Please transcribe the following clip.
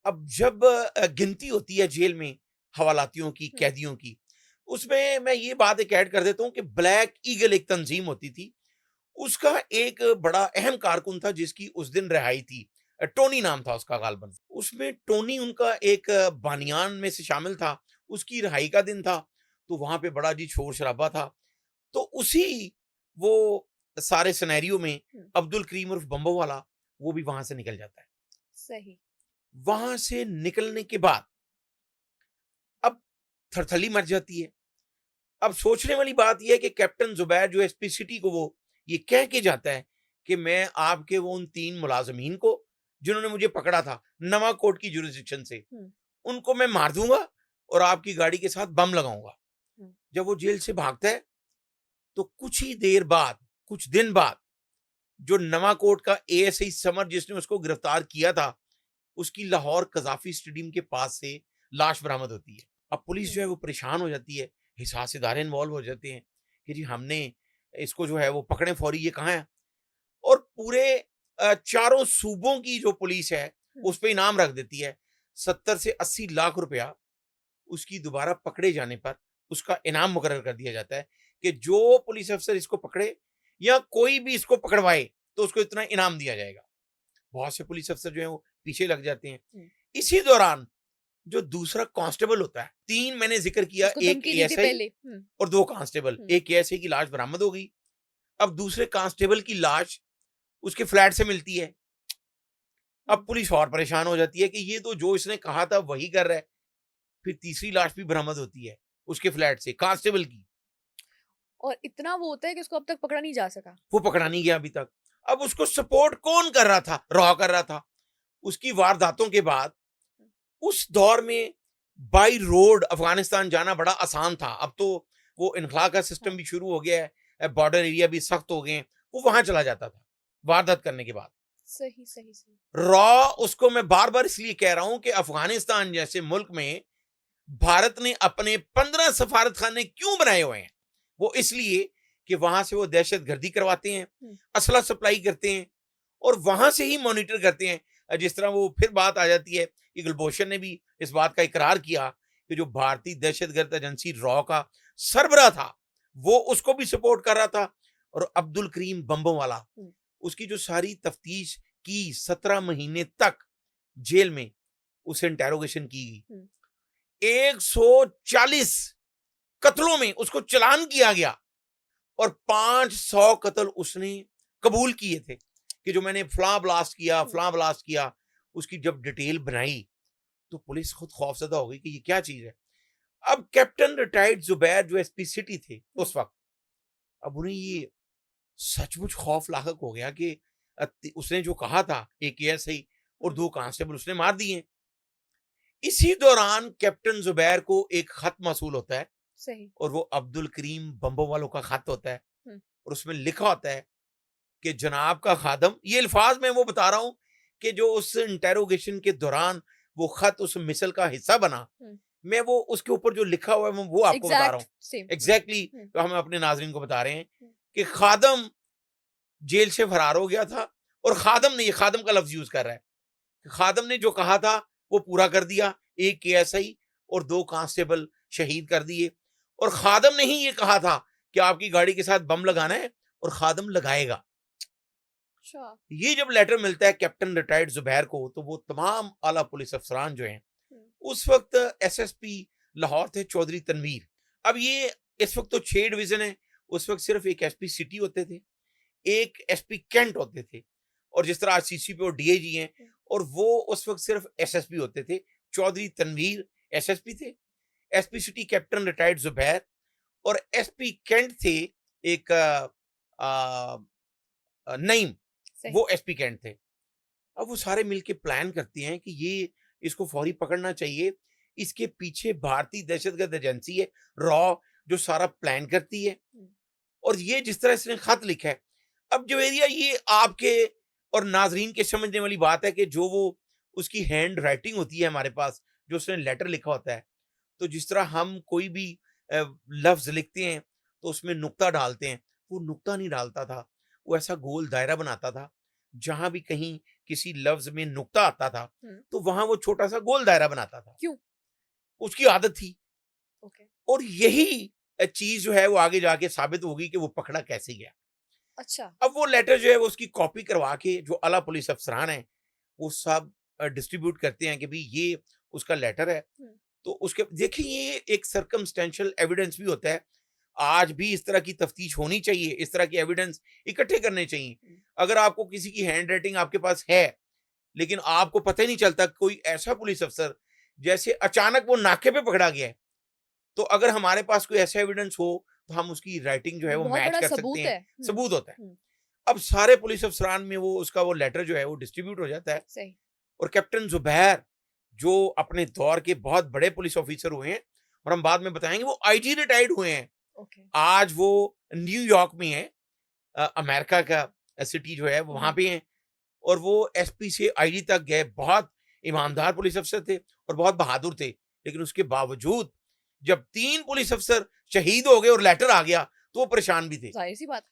अब जब गिनती होती है जेल में हवालातियों की, हुँ, कैदियों की, उसमें मैं ये बात एक ऐड कर देता हूँ कि ब्लैक ईगल एक तंजीम होती थी। उसका एक बड़ा अहम कारकुन था जिसकी उस दिन रिहाई थी। टोनी नाम था उसका गालिबन। उसमें टोनी उनका एक बानियान में से शामिल था। उसकी रिहाई का दिन था, तो वहाँ पे बड़ा जी शोर-शराबा था। तो उसी वो सारे सिनेरियो में हुँ, अब्दुल करीम उर्फ बम्बोवाला वो भी वहाँ से निकल जाता है। सही। वहाँ से निकलने के बाद अब थरथली मच जाती है। अब सोचने वाली बात ये है कि कैप्टन ज़ुबैर जो एसपी सिटी को वो ये कह के जाता है कि मैं आपके वो उन 3 मुलाज़िमीन को जिन्होंने मुझे पकड़ा था नवाकोट की जुरिसडिक्शन से, हुँ, उनको मैं मार दूँगा और आपकी गाड़ी के साथ बम लगाऊँगा। हुँ, जब वो जेल से भागता है, तो कुछ ही देर बाद, कुछ दिन बाद जो नवाकोट का एएसआई समर जिसने उसको गिरफ्तार किया था, उसकी लाहौर कज़ाफ़ी स्टेडियम के पास से लाश बरामद होती है। अब पुलिस जो हुँ, है वो परेशान हो जाती है, हिसास इदारे इन्वॉल्व हो जाते हैं कि जी हमने इसको जो है वो पकड़ें फौरी, ये कहाँ है? और पूरे चारों सूबों की जो पुलिस है, हुँ, उस पे इनाम रख देती है। 70 से 80 लाख रुपया उसकी दोबारा पकड़े जाने पर उसका इनाम मुकर्रर कर दिया जाता है कि जो पुलिस अफ़सर इसको पकड़े या कोई भी इसको पकड़वाए, तो उसको इतना इनाम दिया जाएगा। बहुत से पुलिस अफ़सर जो हैं वो पीछे लग जाते हैं। हुँ, इसी दौरान जो दूसरा कांस्टेबल होता है, 3 मैंने ज़िक्र किया, जिसको 1 धमकी दी थी एएसआई पहले। हुँ, और 2 कांस्टेबल। हुँ, 1 एएसआई की लाश बरामद हो गई। अब दूसरे कांस्टेबल की लाश उसके फ्लैट से मिलती है। अब हुँ, पुलिस और परेशान हो जाती है कि ये तो जो इसने कहा था वही कर रहा है। फिर तीसरी लाश भी बरामद होती है उसके फ्लैट से, कांस्टेबल की। और इतना वो होता है कि उसको अब तक पकड़ा नहीं जा सका। वो पकड़ा नहीं गया अभी तक। अब उसको सपोर्ट कौन कर रहा था? रॉ कर रहा था। उसकी वारदातों के बाद उस दौर में बाय रोड अफ़गानिस्तान जाना बड़ा आसान था। अब तो वो इन्खला का सिस्टम हाँ, भी शुरू हो गया है। बॉर्डर एरिया भी सख्त हो गए हैं। वो वहाँ चला जाता था, वारदात करने के बाद। सही, सही, सही। रॉ उसको मैं बार-बार इसलिए कह रहा हूँ कि अफ़गानिस्तान जैसे मुल्क में भारत ने अपने 15 सफारतखाने क्यों बनाए हुए हैं? वो इसलिए कि वहाँ से वो दहशतगर्दी करवाते हैं, हुँ, असला सप्लाई करते हैं और वहाँ से ही मॉनिटर करते हैं। जिस तरह वो फिर बात आ जाती है कि गुलभूषण ने भी इस बात का इकरार किया कि जो भारतीय दहशतगर्द एजेंसी रॉ का सरबराह था, वो उसको भी सपोर्ट कर रहा था और अब्दुल करीम बम्बोवाला, हुँ, उसकी जो सारी तफ्तीश की 17 महीने तक जेल में उसे इंटेरोगेशन की गई। हुँ, 140 कत्लों में उसको चालान किया गया और 500 कत्ल उसने कबूल किए थे कि जो मैंने हुँ, फलां ब्लास्ट किया। उसकी जब डिटेल बनाई तो पुलिस खुद खौफज़दा हो गई कि ये क्या चीज़ है। अब कैप्टन रिटायर्ड ज़ुबैर जो एसपी सिटी थे हुँ, उस वक़्त, अब उन्हें ये सचमुच खौफ लाहक हो गया कि उसने जो कहा था एक एएसआई और हुँ, 2 कांस्टेबल उसने मार दिए। इसी दौरान कैप्टन ज़ुबैर को एक खत मौसूल होता है सही। और वो अब्दुल करीम बम्बोवालों का खत होता है हुँ, और उसमें लिखा होता है कि जनाब का खादम, ये अल्फाज मैं वो बता रहा हूँ कि जो उस इंटेरोगेशन के दौरान वो खत उस मिसल का हिस्सा बना, हुँ, मैं वो उसके ऊपर जो लिखा हुआ है मैं वो आपको बता रहा एग्ज़ैक्ट हूँ। सेम। हुँ, एग्जैक्टली हुँ, जो हम अपने नाजरीन को बता रहे हैं हुँ, कि खादम जेल से फरार हो गया था और खादम ने, ये खादम का लफ्ज यूज कर रहा है, खादम ने जो कहा था वो पूरा कर दिया। एक एएसआई और 2 कांस्टेबल शहीद कर दिए और खादम ने ही ये कहा था कि आपकी गाड़ी के साथ बम लगाना है और खादम लगाएगा। अच्छा। ये जब लेटर मिलता है कैप्टन रिटायर्ड ज़ुबैर को, तो वो तमाम आला पुलिस अफ़सरान जो हैं, हुँ, उस वक़्त एसएसपी लाहौर थे चौधरी तनवीर। अब ये इस वक़्त तो 6 डिवीज़न है, उस वक़्त सिर्फ़ एक एसपी सिटी होते थे, एक एसपी कैंट होते थे और जिस तरह आज सीसीपी और डीआईजी हैं हुँ, और वो उस वक़्त सिर्फ़ एसएसपी होते थे। चौधरी तनवीर एसएसपी थे, SP city captain retired Zubair और एसपी कैंट थे एक अ नईम, सही। वो एसपी कैंट थे। अब वो सारे मिलके प्लान करते हैं कि ये इसको फौरी पकड़ना चाहिए। इसके पीछे भारतीय दहशतगर्द एजेंसी है, रॉ, जो सारा प्लान करती है हुँ, और ये जिस तरह इसने खत लिखा है, अब जवेरिया ये आपके और नाज़रीन के समझने वाली बात है कि जो वो उसकी हैंड राइटिंग होती है हमारे पास, जो उसने लेटर लिखा होता है, तो जिस तरह हम कोई भी लफ्ज़ लिखते हैं, तो उसमें नुक्ता डालते हैं, वो नुक्ता नहीं डालता था। वो ऐसा गोल दायरा बनाता था, जहाँ भी कहीं किसी लफ्ज में नुक्ता आता था हम्म। तो वहां वो छोटा सा गोल दायरा बनाता था। क्यों? उसकी आदत थी। ओके। और यही चीज जो है वो आगे जाके साबित होगी कि वो पकड़ा कैसे गया। अच्छा। अब वो लेटर जो है वो उसकी कॉपी करवा के जो आला पुलिस अफसरान है वो सब डिस्ट्रीब्यूट करते हैं कि भाई ये उसका लेटर है। हम्म। तो उसके देखिए ये एक सर्कमस्टेंशियल एविडेंस भी होता है। आज भी इस तरह की तफ्तीश होनी चाहिए, इस तरह के एविडेंस इकट्ठे करने चाहिए। हम्म। अगर आपको किसी की हैंड राइटिंग आपके पास है लेकिन आपको पता ही नहीं चलता कोई ऐसा पुलिस अफसर जैसे अचानक वो नाके पे पकड़ा गया है, तो अगर हमारे पास कोई ऐसा एविडेंस हो तो हम उसकी राइटिंग जो है वो बहुत मैच बड़ा कर सकते सबूत हैं, है। सबूत होता है। हम्म। अब सारे पुलिस अफसरान में वो उसका वो लेटर जो है वो डिस्ट्रीब्यूट हो जाता है। सही। और कैप्टन जुबैर जो अपने दौर के बहुत बड़े पुलिस ऑफिसर हुए हैं और हम बाद में बताएंगे वो आईजी रिटायर्ड हुए हैं। ओके। आज वो न्यूयॉर्क में है, अमेरिका का सिटी जो है वो वहां हम्म। पे है। और वो एसपी से आईजी तक गए, बहुत ईमानदार पुलिस अफसर थे और बहुत बहादुर थे। लेकिन उसके बावजूद जब 3 पुलिस अफसर शहीद हो गए और लेटर आ गया तो वो परेशान भी थे। जाहिर सी बात है।